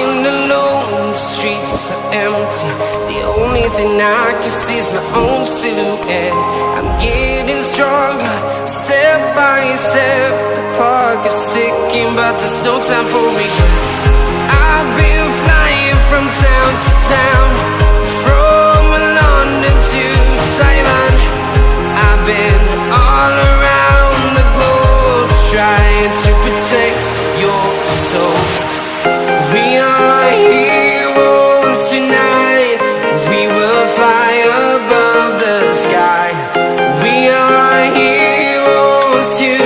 walking alone, the streets are empty. The only thing I can see is my own silhouette. I'm getting stronger, step by step. The clock is ticking, but there's no time for regrets. I've been flying from town to town, from London to Taiwan. I've been all around the globe, trying to protect your soul. We are heroes tonight. We will fly above the sky. We are heroes tonight.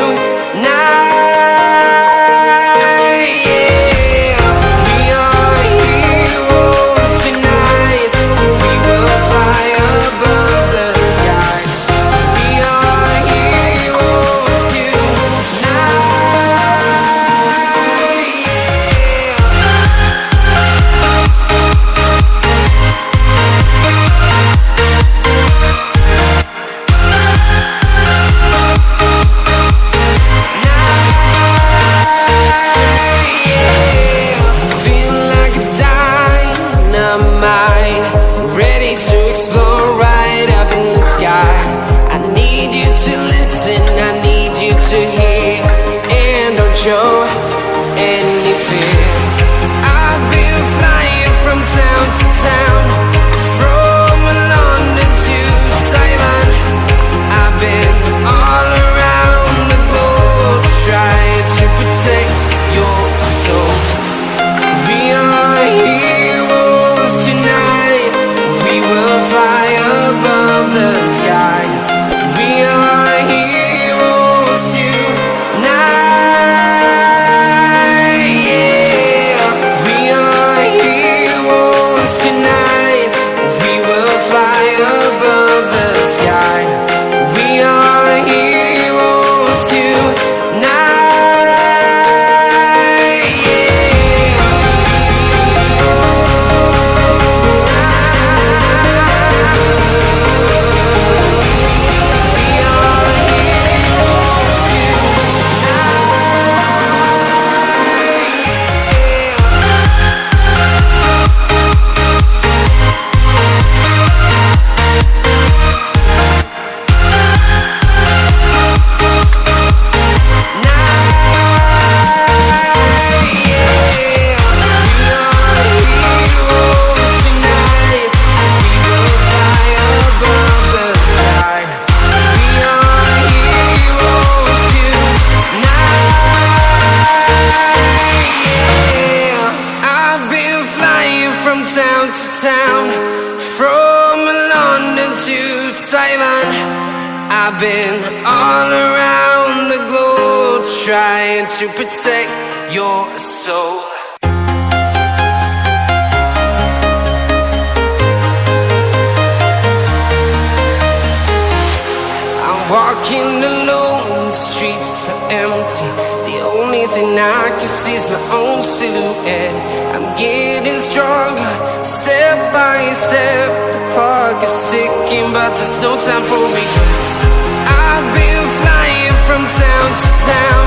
Show any fear. I've been flying from town to town, from London to Taiwan. I've been all around the globe, trying to protect your soul. We are heroes tonight. We will fly above the sky. We are heroes tonight. I've been all around the globe, trying to protect your soul. I'm walking alone, the streets are empty. The only thing I can see is my own silhouette. I'm getting stronger, step by step. The clock is ticking, but there's no time for regrets. I've been flying from town to town,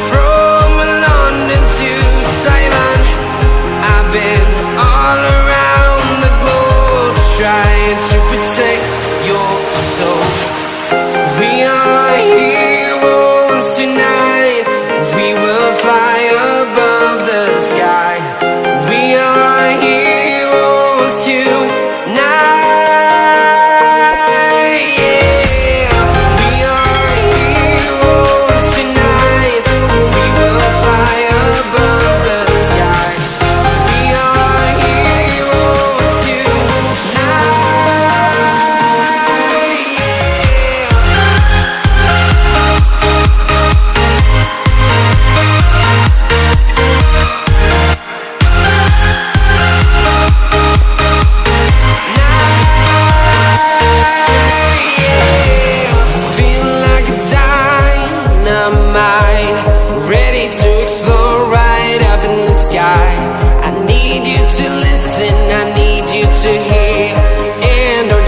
from London to Taiwan. I've been all around the globe, trying to protect your soul. We are heroes tonight. We will fly above the sky. We are heroes tonight.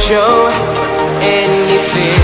Show any fear.